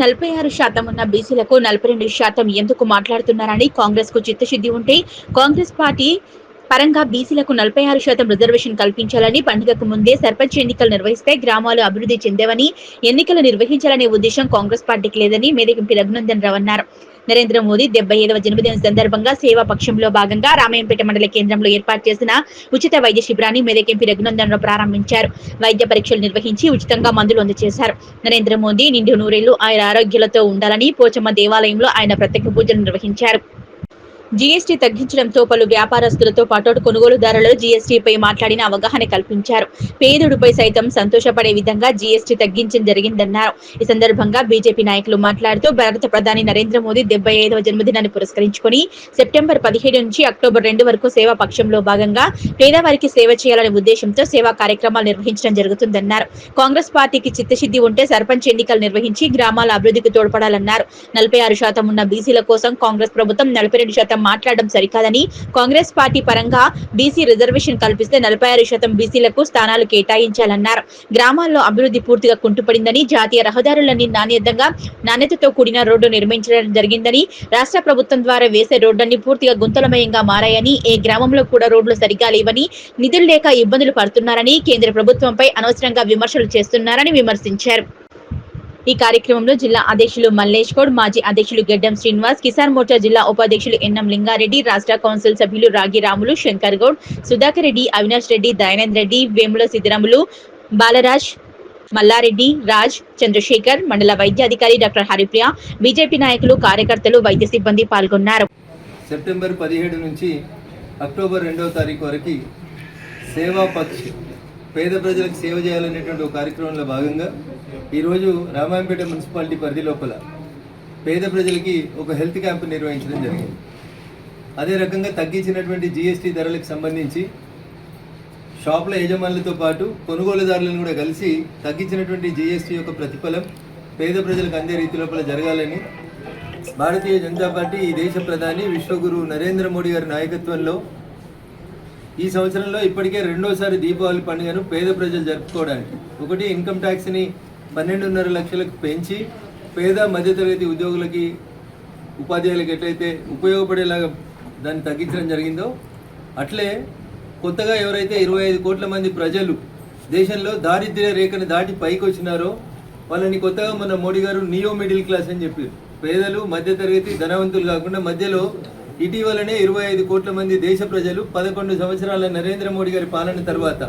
46% ఉన్న బీసీలకు 42% ఎందుకు మాట్లాడుతున్నారని కాంగ్రెస్ కు చిత్తశుద్ధి ఉంటే కాంగ్రెస్ పార్టీ పరంగా బీసీలకు 46% రిజర్వేషన్ కల్పించాలని, పండుగకు ముందే సర్పంచ్ ఎన్నికలు నిర్వహిస్తే గ్రామాలు అభివృద్ధి చెందేవని, ఎన్నికలు నిర్వహించాలనే ఉద్దేశం కాంగ్రెస్ పార్టీకి లేదని మేదెంపి రఘునందన్ రావు అన్నారు. నరేంద్ర మోదీ 75వ జన్మదిన సందర్భంగా సేవా పక్షంలో భాగంగా రామాయంపేట మండల కేంద్రంలో ఏర్పాటు చేసిన ఉచిత వైద్య శిబిరాన్ని మేదెంపి రఘునందన్ రావు ప్రారంభించారు. వైద్య పరీక్షలు నిర్వహించి ఉచితంగా మందులు అందజేశారు. నరేంద్ర మోదీ నిండు నూరేళ్లు ఆయన ఆరోగ్యాలతో ఉండాలని పోచమ్మ దేవాలయంలో ఆయన ప్రత్యేక పూజలు నిర్వహించారు. జీఎస్టీ తగ్గించడంతో పలు వ్యాపారస్తులతో పాటు కొనుగోలుదారులు జీఎస్టీపై మాట్లాడిన అవగాహన కల్పించారు. పేదోడిపై సైతం సంతోషపడే విధంగా జీఎస్టీ తగ్గించడం జరిగిందన్నారు. ఈ సందర్భంగా బీజేపీ నాయకులు మాట్లాడుతూ భారత ప్రధాని నరేంద్ర మోదీ 75వ జన్మదినాన్ని పురస్కరించుకుని సెప్టెంబర్ 17 నుంచి అక్టోబర్ 2 వరకు సేవా పక్షంలో భాగంగా పేదవారికి సేవ చేయాలనే ఉద్దేశంతో సేవా కార్యక్రమాలు నిర్వహించడం జరుగుతుందన్నారు. కాంగ్రెస్ పార్టీకి చిత్తశుద్ధి ఉంటే సర్పంచ్ ఎన్నికలు నిర్వహించి గ్రామాల అభివృద్ధికి తోడ్పడాలన్నారు. 46% ఉన్న బీసీల కోసం కాంగ్రెస్ ప్రభుత్వం 42% మాట్లాడడం సరికాదని, కాంగ్రెస్ పార్టీ పరంగా బీసీ రిజర్వేషన్ కల్పిస్తే 46% బీసీలకు స్థానాలు కేటాయించాలన్నారు. గ్రామాల్లో అభివృద్ధి పూర్తిగా కుంటుపడిందని, జాతీయ రహదారులన్నీ నాణ్యతతో కూడిన రోడ్డు నిర్మించడం జరిగిందని, రాష్ట్ర ప్రభుత్వం ద్వారా వేసే రోడ్లన్నీ పూర్తిగా గుంతలమయంగా మారాయని, ఏ గ్రామంలో కూడా రోడ్లు సరిగా లేవని, నిధులు లేక ఇబ్బందులు పడుతున్నారని, కేంద్ర ప్రభుత్వంపై అనవసరంగా విమర్శలు చేస్తున్నారని విమర్శించారు. ఈ కార్యక్రమంలో జిల్లా అధ్యక్షులు మల్లేష్ గౌడ్, మాజీ అధ్యక్షులు గెడ్డం శ్రీనివాస్, కిసాన్ మోర్చా జిల్లా ఉపాధ్యక్షులు ఎన్ఎం లింగారెడ్డి, రాష్ట్ర కౌన్సిల్ సభ్యులు రాగి రాములు, శంకర్ గౌడ్, సుధాకర్ రెడ్డి, అవినాష్ రెడ్డి, దయానంద్ రెడ్డి, వేముల సిద్ధిరాములు, బాలరాజ్, మల్లారెడ్డి, రాజ్, చంద్రశేఖర్, మండల వైద్య అధికారి డాక్టర్ హరిప్రియ, బీజేపీ నాయకులు, కార్యకర్తలు, వైద్య సిబ్బంది పాల్గొన్నారు. సెప్టెంబర్ 17 నుంచి అక్టోబర్ 2వ తారీఖు వరకు సేవా పక్ష్ పేద ప్రజలకు సేవ చేయాలనేటువంటి ఒక కార్యక్రమంలో భాగంగా ఈరోజు రామాయంపేట మున్సిపాలిటీ పరిధి లోపల పేద ప్రజలకి ఒక హెల్త్ క్యాంప్ నిర్వహించడం జరిగింది. అదే రకంగా తగ్గించినటువంటి జీఎస్టీ ధరలకు సంబంధించి షాపుల యజమానులతో పాటు కొనుగోలుదారులను కూడా కలిసి తగ్గించినటువంటి జీఎస్టీ యొక్క ప్రతిఫలం పేద ప్రజలకు అందే రీతి లోపల జరగాలని భారతీయ జనతా పార్టీ ఈ దేశ ప్రధాని విశ్వగురు నరేంద్ర మోడీ గారి నాయకత్వంలో ఈ సంవత్సరంలో ఇప్పటికే రెండోసారి దీపావళి పండుగను పేద ప్రజలు జరుపుకోవడానికి ఒకటి ఇన్కమ్ ట్యాక్స్ని 12.5 లక్షలకు పెంచి పేద మధ్యతరగతి ఉద్యోగులకి ఉపాధ్యాయులకు ఎట్లయితే ఉపయోగపడేలాగా దాన్ని తగ్గించడం జరిగిందో అట్లే కొత్తగా ఎవరైతే 25 కోట్ల మంది ప్రజలు దేశంలో దారిద్ర్య రేఖను దాటి పైకి వచ్చినారో వాళ్ళని కొత్తగా మన మోడీ గారు నియో మిడిల్ క్లాస్ అని చెప్పారు. పేదలు మధ్యతరగతి ధనవంతులు కాకుండా మధ్యలో ఇటీవలనే 25 కోట్ల మంది దేశ ప్రజలు 11 సంవత్సరాల నరేంద్ర మోడీ గారి పాలన తర్వాత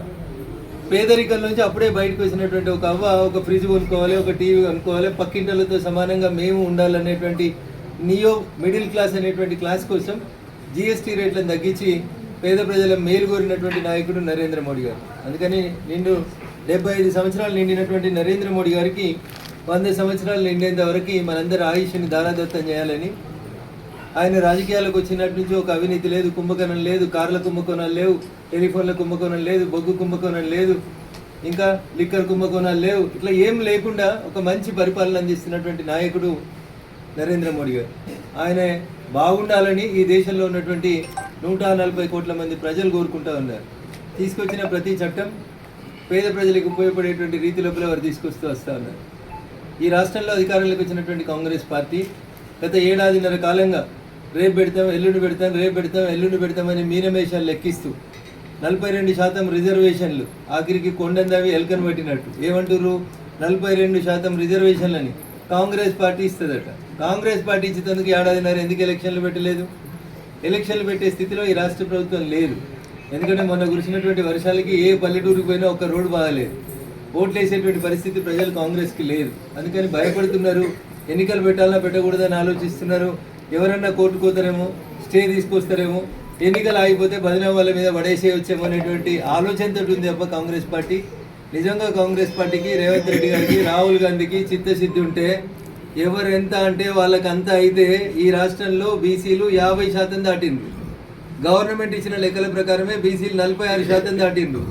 పేదరికం నుంచి అప్పుడే బయటకు వచ్చినటువంటి ఒక అవ్వ ఒక ఫ్రిడ్జ్ కొనుక్కోవాలి, ఒక టీవీ కొనుక్కోవాలి, పక్కింటలతో సమానంగా మేము ఉండాలనేటువంటి నియో మిడిల్ క్లాస్ అనేటువంటి క్లాస్ కోసం జీఎస్టీ రేట్లను తగ్గించి పేద ప్రజల మేలు కోరినటువంటి నాయకుడు నరేంద్ర మోడీ గారు. అందుకని 75 సంవత్సరాలు నిండినటువంటి నరేంద్ర మోడీ గారికి 100 సంవత్సరాలు నిండేంత వరకు మనందరి ఆయుష్ని దారాదత్తం చేయాలని, ఆయన రాజకీయాలకు వచ్చినట్టు నుంచి ఒక అవినీతి లేదు, కుంభకోణం లేదు, కార్ల కుంభకోణాలు లేవు, టెలిఫోన్ల కుంభకోణం లేదు, బొగ్గు కుంభకోణం లేదు, ఇంకా లిక్కర్ కుంభకోణాలు లేవు, ఇట్లా ఏం లేకుండా ఒక మంచి పరిపాలన అందిస్తున్నటువంటి నాయకుడు నరేంద్ర మోడీ గారు. ఆయన బాగుండాలని ఈ దేశంలో ఉన్నటువంటి 140 కోట్ల మంది ప్రజలు కోరుకుంటూ ఉన్నారు. తీసుకొచ్చిన ప్రతి చట్టం పేద ప్రజలకు ఉపయోగపడేటువంటి రీతి లోపల వారు తీసుకొస్తూ వస్తూ ఉన్నారు. ఈ రాష్ట్రంలో అధికారంలోకి వచ్చినటువంటి కాంగ్రెస్ పార్టీ గత ఏడాదిన్నర కాలంగా రేపు పెడతాం, ఎల్లుండి పెడతాం, రేపు పెడతాం, ఎల్లుండి పెడతామని మీనమేషాలు లెక్కిస్తూ 42% రిజర్వేషన్లు ఆఖరికి కొండందవి ఎల్కను పెట్టినట్టు ఏమంటారు 42% రిజర్వేషన్లని కాంగ్రెస్ పార్టీ ఇస్తుందట. కాంగ్రెస్ పార్టీ ఇచ్చేందుకు ఏడాదిన్నర ఎందుకు ఎలక్షన్లు పెట్టలేదు? ఎలక్షన్లు పెట్టే స్థితిలో ఈ రాష్ట్ర ప్రభుత్వం లేదు. ఎందుకంటే మొన్న కురిసినటువంటి వర్షాలకి ఏ పల్లెటూరుకు పోయినా ఒక్క రోడ్డు బాగాలేదు. ఓట్లు వేసేటువంటి పరిస్థితి ప్రజలు కాంగ్రెస్కి లేదు. అందుకని భయపడుతున్నారు, ఎన్నికలు పెట్టాలన్నా పెట్టకూడదని ఆలోచిస్తున్నారు. ఎవరన్నా కోర్టుకు పోతారేమో, స్టే తీసుకొస్తారేమో, ఎన్నికలు ఆగిపోతే బదిలీ వాళ్ళ మీద పడేసేయొచ్చేమో అనేటువంటి ఆలోచనతో ఉంది తప్ప కాంగ్రెస్ పార్టీ. నిజంగా కాంగ్రెస్ పార్టీకి, రేవంత్ రెడ్డి గారికి, రాహుల్ గాంధీకి చిత్తశుద్ధి ఉంటే ఎవరు ఎంత అంటే వాళ్ళకి అంత అయితే ఈ రాష్ట్రంలో బీసీలు 50% దాటిండ్రు. గవర్నమెంట్ ఇచ్చిన లెక్కల ప్రకారమే బీసీలు 46% దాటిండ్రు.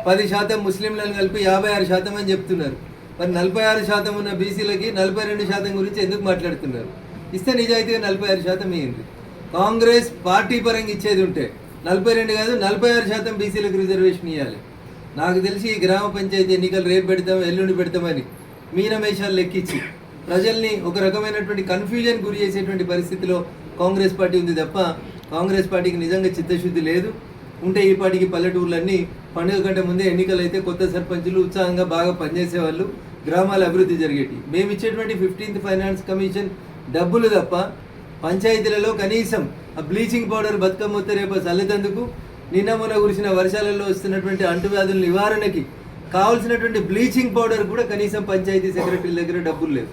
10% ముస్లింలను కలిపి 56% అని చెప్తున్నారు. మరి 46% ఉన్న బీసీలకి 42% గురించి ఎందుకు మాట్లాడుతున్నారు? ఇస్తే నిజాయితీగా 46% ఇయ్యండి. కాంగ్రెస్ పార్టీ పరంగా ఇచ్చేది ఉంటే 42 కాదు 46% బీసీలకు రిజర్వేషన్ ఇవ్వాలి. నాకు తెలిసి ఈ గ్రామ పంచాయతీ ఎన్నికలు రేపు పెడతాం, ఎల్లుండి పెడతామని మీనమేషాలు లెక్కించి ప్రజల్ని ఒక రకమైనటువంటి కన్ఫ్యూజన్ గురి చేసేటువంటి పరిస్థితిలో కాంగ్రెస్ పార్టీ ఉంది తప్ప కాంగ్రెస్ పార్టీకి నిజంగా చిత్తశుద్ధి లేదు. ఉంటే ఈ పార్టీకి పల్లెటూర్లన్నీ పండుగ కంటే ముందే ఎన్నికలు అయితే కొత్త సర్పంచులు ఉత్సాహంగా బాగా పనిచేసేవాళ్ళు, గ్రామాల అభివృద్ధి జరిగేటి. మేము ఇచ్చేటువంటి 15th ఫైనాన్స్ కమిషన్ డబ్బులు తప్ప పంచాయతీలలో కనీసం ఆ బ్లీచింగ్ పౌడర్ బతుకమ్మ రేపు చల్లేందుకు నిన్న మొన్న కురిసిన వర్షాలలో వస్తున్నటువంటి అంటువ్యాధుల నివారణకి కావాల్సినటువంటి బ్లీచింగ్ పౌడర్ కూడా కనీసం పంచాయతీ సెక్రటరీల దగ్గర డబ్బులు లేవు.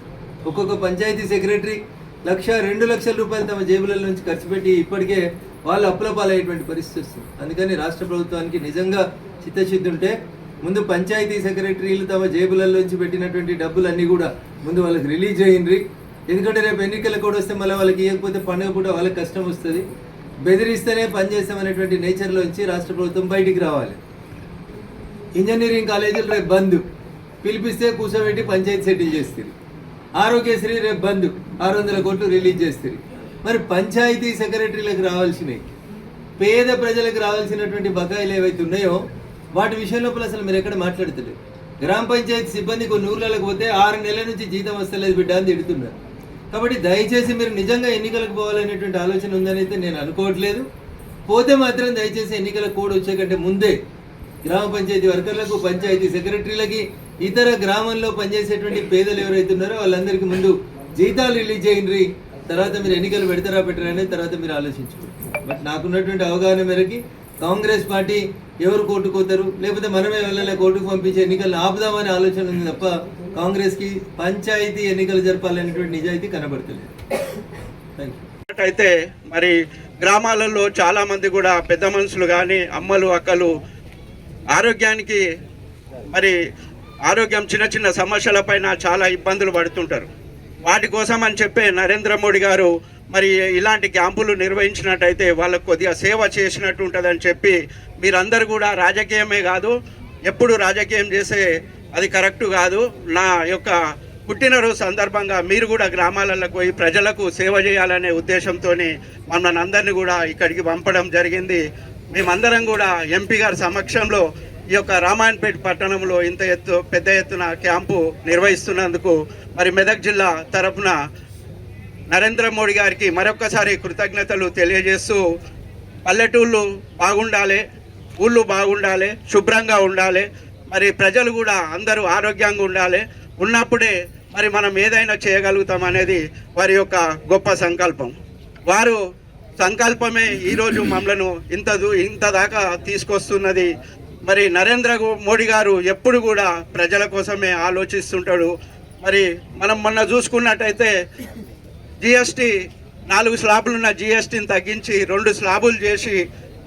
ఒక్కొక్క పంచాయతీ సెక్రటరీ 1-2 లక్షల రూపాయలు తమ జేబుల నుంచి ఖర్చు పెట్టి ఇప్పటికే వాళ్ళు అప్పుల పాలయ్యేటువంటి పరిస్థితి వస్తుంది. అందుకని రాష్ట్ర ప్రభుత్వానికి నిజంగా చిత్తశుద్ధి ఉంటే ముందు పంచాయతీ సెక్రటరీలు తమ జేబులలోంచి పెట్టినటువంటి డబ్బులన్నీ కూడా ముందు వాళ్ళకి రిలీజ్ చేయండి. ఎందుకంటే రేపు ఎన్నికల కూడా వస్తే మళ్ళీ వాళ్ళకి ఇవ్వకపోతే పండుగ పూట వాళ్ళకి కష్టం వస్తుంది. బెదిరిస్తేనే పనిచేస్తామనేటువంటి నేచర్లోంచి రాష్ట్ర ప్రభుత్వం బయటికి రావాలి. ఇంజనీరింగ్ కాలేజీలు రేపు బంద్, పిలిపిస్తే కూర్చోబెట్టి పంచాయతీ సెటిల్ చేస్తారు. ఆరోగ్యశ్రీ రేపు బంద్, 600 కోట్లు రిలీజ్ చేస్తారు. మరి పంచాయతీ సెక్రటరీలకు రావాల్సినవి, పేద ప్రజలకు రావాల్సినటువంటి బకాయిలు ఏవైతే ఉన్నాయో వాటి విషయం లోపల అసలు మీరు ఎక్కడ మాట్లాడతలేదు. గ్రామ పంచాయతీ సిబ్బంది కొన్ని ఊర్లకు పోతే 6 నెలల నుంచి జీతం వస్తలేదు బిడ్డ అని తిడుతున్నారు. కాబట్టి దయచేసి మీరు నిజంగా ఎన్నికలకు పోవాలనేటువంటి ఆలోచన ఉందని అయితే నేను అనుకోవట్లేదు. పోతే మాత్రం దయచేసి ఎన్నికల కోడ్ వచ్చే కంటే ముందే గ్రామ పంచాయతీ వర్కర్లకు, పంచాయతీ సెక్రటరీలకి, ఇతర గ్రామంలో పనిచేసేటువంటి పేదలు ఎవరైతే ఉన్నారో వాళ్ళందరికీ ముందు జీతాలు రిలీజ్ చేయండి. తర్వాత మీరు ఎన్నికలు పెడతారా పెట్టరా అనేది తర్వాత మీరు ఆలోచించుకోండి. బట్ నాకున్నటువంటి అవగాహన మేరకి కాంగ్రెస్ పార్టీ ఎవరు కోర్టుకోతారు, లేకపోతే మనమే వెళ్ళలే కోర్టుకు పంపించే ఎన్నికలను ఆపుదామనే ఆలోచన ఉంది తప్ప కాంగ్రెస్కి పంచాయతీ ఎన్నికలు జరపాలనేటువంటి నిజాయితీ కనబడతలేదు. Thank you. అయితే మరి గ్రామాలలో చాలా మంది కూడా పెద్ద మనుషులు కానీ అమ్మలు అక్కలు ఆరోగ్యానికి మరి ఆరోగ్యం చిన్న చిన్న సమస్యలపైన చాలా ఇబ్బందులు పడుతుంటారు. వాటి కోసం అని చెప్పే నరేంద్ర మోడీ గారు మరి ఇలాంటి క్యాంపులు నిర్వహించినట్టయితే వాళ్ళకు కొద్దిగా సేవ చేసినట్టు ఉంటుందని చెప్పి మీరందరూ కూడా రాజకీయమే కాదు, ఎప్పుడు రాజకీయం చేసే అది కరెక్ట్ కాదు. నా యొక్క పుట్టినరోజు సందర్భంగా మీరు కూడా గ్రామాలలో పోయి ప్రజలకు సేవ చేయాలనే ఉద్దేశంతో మమ్మల్ని అందరినీ కూడా ఇక్కడికి పంపడం జరిగింది. మేమందరం కూడా ఎంపీ గారి సమక్షంలో ఈ యొక్క రామాయణపేట పట్టణంలో ఇంత పెద్ద ఎత్తున క్యాంపు నిర్వహిస్తున్నందుకు మరి మెదక్ జిల్లా తరఫున నరేంద్ర మోడీ గారికి మరొక్కసారి కృతజ్ఞతలు తెలియజేస్తూ పల్లెటూళ్ళు బాగుండాలి, ఊళ్ళు బాగుండాలి, శుభ్రంగా ఉండాలి, మరి ప్రజలు కూడా అందరూ ఆరోగ్యంగా ఉండాలి. ఉన్నప్పుడే మరి మనం ఏదైనా చేయగలుగుతాం అనేది వారి యొక్క గొప్ప సంకల్పం. వారు సంకల్పమే ఈరోజు మమ్మలను ఇంత దాకా తీసుకొస్తున్నది. మరి నరేంద్ర మోడీ గారు ఎప్పుడు కూడా ప్రజల కోసమే ఆలోచిస్తుంటాడు. మరి మనం మొన్న చూసుకున్నట్టయితే జిఎస్టీ 4 స్లాబులున్న జిఎస్టీని తగ్గించి 2 స్లాబులు చేసి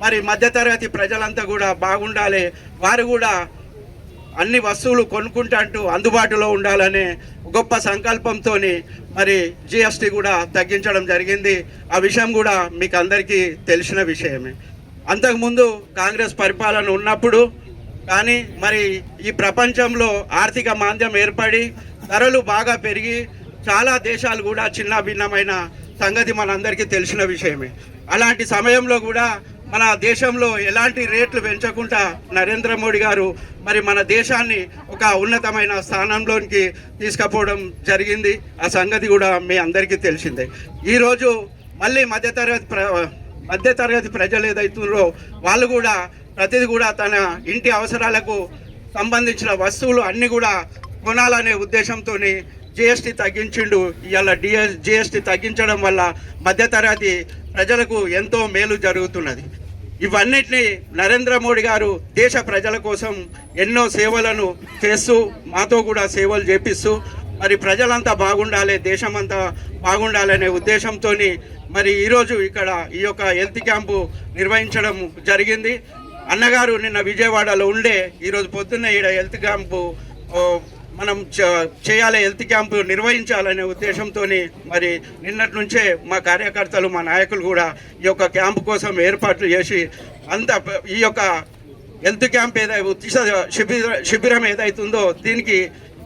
మరి మధ్యతరగతి ప్రజలంతా కూడా బాగుండాలి, వారు కూడా అన్ని వస్తువులు కొనుక్కుంటూ అందుబాటులో ఉండాలనే గొప్ప సంకల్పంతో మరి జిఎస్టీ కూడా తగ్గించడం జరిగింది. ఆ విషయం కూడా మీకు అందరికీ తెలిసిన విషయమే. అంతకుముందు కాంగ్రెస్ పరిపాలన ఉన్నప్పుడు కానీ మరి ఈ ప్రపంచంలో ఆర్థిక మాంద్యం ఏర్పడి ధరలు బాగా పెరిగి చాలా దేశాలు కూడా చిన్న భిన్నమైన సంగతి మనందరికీ తెలిసిన విషయమే. అలాంటి సమయంలో కూడా మన దేశంలో ఎలాంటి రేట్లు పెంచకుండా నరేంద్ర మోడీ గారు మరి మన దేశాన్ని ఒక ఉన్నతమైన స్థానంలోనికి తీసుకుపోవడం జరిగింది. ఆ సంగతి కూడా మీ అందరికీ తెలిసిందే. ఈరోజు మళ్ళీ మధ్యతరగతి ప్రజలు ఏదైతున్నారో వాళ్ళు కూడా ప్రతిదీ కూడా తన ఇంటి అవసరాలకు సంబంధించిన వస్తువులు అన్నీ కూడా కొనాలనే ఉద్దేశంతో జిఎస్టీ తగ్గించిండు. ఇవాళ జిఎస్టీ తగ్గించడం వల్ల మధ్యతరగతి ప్రజలకు ఎంతో మేలు జరుగుతున్నది. ఇవన్నిటినీ నరేంద్ర మోడీ గారు దేశ ప్రజల కోసం ఎన్నో సేవలను చేస్తూ మాతో కూడా సేవలు చేపిస్తూ మరి ప్రజలంతా బాగుండాలి, దేశమంతా బాగుండాలనే ఉద్దేశంతో మరి ఈరోజు ఇక్కడ ఈ యొక్క హెల్త్ క్యాంపు నిర్వహించడం జరిగింది. అన్నగారు నిన్న విజయవాడలో ఉండే ఈరోజు పొద్దున్న ఈడ హెల్త్ క్యాంపు మనం చేయాలి, హెల్త్ క్యాంపు నిర్వహించాలనే ఉద్దేశంతో మరి నిన్నటి నుంచే మా కార్యకర్తలు, మా నాయకులు కూడా ఈ యొక్క క్యాంపు కోసం ఏర్పాట్లు చేసి ఈ యొక్క హెల్త్ క్యాంప్ ఉచిత శిబిరం ఏదైతుందో దీనికి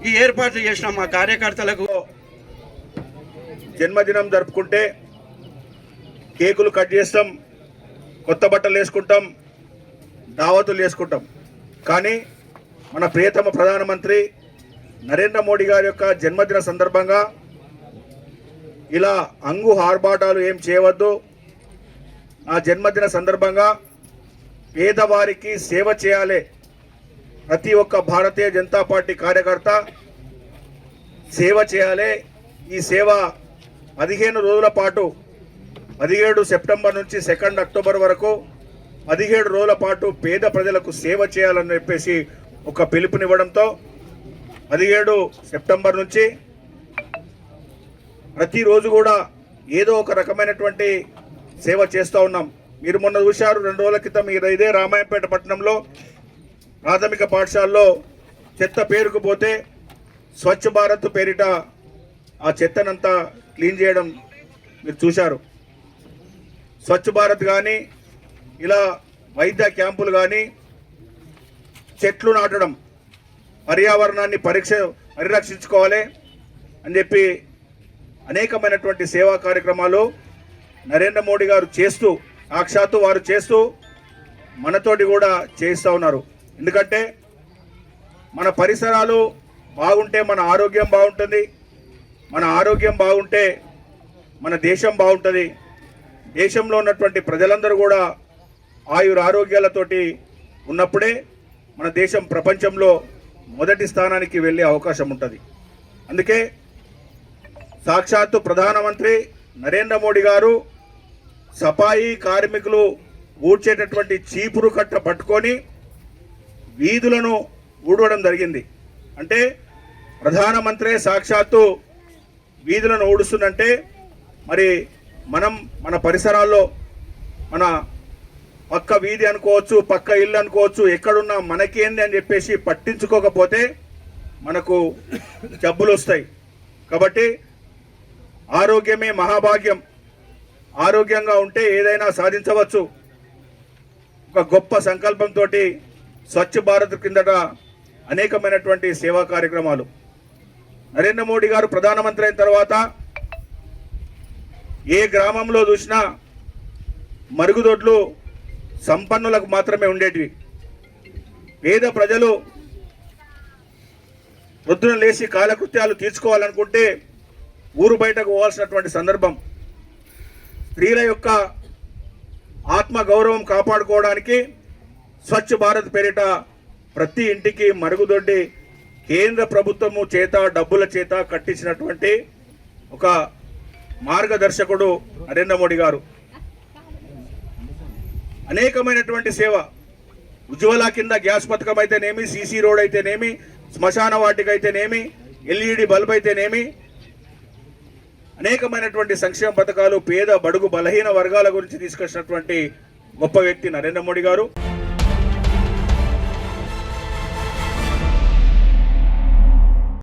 ఈ ఏర్పాట్లు చేసిన మా కార్యకర్తలకు జన్మదినం జరుపుకుంటే కేకులు కట్ చేస్తాం, కొత్త బట్టలు వేసుకుంటాం, దావతులు చేసుకుంటాం. కానీ మన ప్రియతమ ప్రధానమంత్రి నరేంద్ర మోడీ గారి యొక్క జన్మదిన సందర్భంగా ఇలా అంగు ఆర్భాటాలు ఏం చేయవద్దు. నా జన్మదిన సందర్భంగా పేదవారికి సేవ చేయాలి. ప్రతి ఒక్క భారతీయ జనతా పార్టీ కార్యకర్త సేవ చేయాలి. ఈ సేవ 15 రోజుల పాటు 17 సెప్టెంబర్ నుంచి 2 అక్టోబర్ వరకు 17 రోజుల పాటు పేద ప్రజలకు సేవ చేయాలని చెప్పేసి ఒక పిలుపునివ్వడంతో 17 సెప్టెంబర్ నుంచి ప్రతిరోజు కూడా ఏదో ఒక రకమైనటువంటి సేవ చేస్తూ ఉన్నాం. మీరు మొన్న చూశారు, 2 రోజుల క్రితం ఇదే రామాయంపేట పట్టణంలో ప్రాథమిక పాఠశాలలో చెత్త పేరుకుపోతే స్వచ్ఛ భారత్ పేరిట ఆ చెత్తనంతా క్లీన్ చేయడం మీరు చూశారు. స్వచ్ఛ భారత్ కానీ ఇలా వైద్య క్యాంపులు కానీ చెట్లు నాటడం, పర్యావరణాన్ని పరిరక్షించుకోవాలి అని చెప్పి అనేకమైనటువంటి సేవా కార్యక్రమాలు నరేంద్ర మోడీ గారు చేస్తూ, సాక్షాత్తు వారు చేస్తూ మనతోటి కూడా చేస్తూ ఉన్నారు. ఎందుకంటే మన పరిసరాలు బాగుంటే మన ఆరోగ్యం బాగుంటుంది, మన ఆరోగ్యం బాగుంటే మన దేశం బాగుంటుంది. దేశంలో ఉన్నటువంటి ప్రజలందరూ కూడా ఆరోగ్యాలతోటి ఉన్నప్పుడే మన దేశం ప్రపంచంలో మొదటి స్థానానికి వెళ్ళే అవకాశం ఉంటుంది. అందుకే సాక్షాత్తు ప్రధానమంత్రి నరేంద్ర మోడీ గారు సఫాయి కార్మికులు ఊడ్చేటటువంటి చీపురు కట్ట పట్టుకొని వీధులను ఊడవడం జరిగింది. అంటే ప్రధానమంత్రి సాక్షాత్తు వీధులను ఊడుస్తుందంటే మరి మనం మన పరిసరాల్లో మన పక్క వీధి అనుకోవచ్చు, పక్క ఇల్లు అనుకోవచ్చు, ఎక్కడున్నా మనకేంది అని చెప్పేసి పట్టించుకోకపోతే మనకు జబ్బులు వస్తాయి. కాబట్టి ఆరోగ్యమే మహాభాగ్యం. ఆరోగ్యంగా ఉంటే ఏదైనా సాధించవచ్చు. ఒక గొప్ప సంకల్పంతో స్వచ్ఛ భారత్ కిందట అనేకమైనటువంటి సేవా కార్యక్రమాలు నరేంద్ర మోడీ గారు ప్రధానమంత్రి అయిన తర్వాత ఏ గ్రామంలో చూసినా మరుగుదొడ్లు సంపన్నులకు మాత్రమే ఉండేటివి. పేద ప్రజలు పొద్దున లేచి కాలకృత్యాలు తీర్చుకోవాలనుకుంటే ఊరు బయటకు పోవాల్సినటువంటి సందర్భం. స్త్రీల యొక్క ఆత్మ గౌరవం కాపాడుకోవడానికి స్వచ్ఛ భారత్ పేరిట ప్రతి ఇంటికి మరుగుదొడ్డి కేంద్ర ప్రభుత్వము చేత డబ్బుల చేత కట్టించినటువంటి ఒక మార్గదర్శకుడు నరేంద్ర మోడీ గారు. అనేకమైనటువంటి సేవ, ఉజ్వల కింద గ్యాస్ పథకం అయితేనేమి, సీసీ రోడ్ అయితేనేమి, శ్మశాన వాటిక అయితేనేమి, ఎల్ఈడి బల్బ్ అయితేనేమి, అనేకమైనటువంటి సంక్షేమ పథకాలు పేద బడుగు బలహీన వర్గాల గురించి తీసుకొచ్చినటువంటి గొప్ప వ్యక్తి నరేంద్ర మోడీ గారు.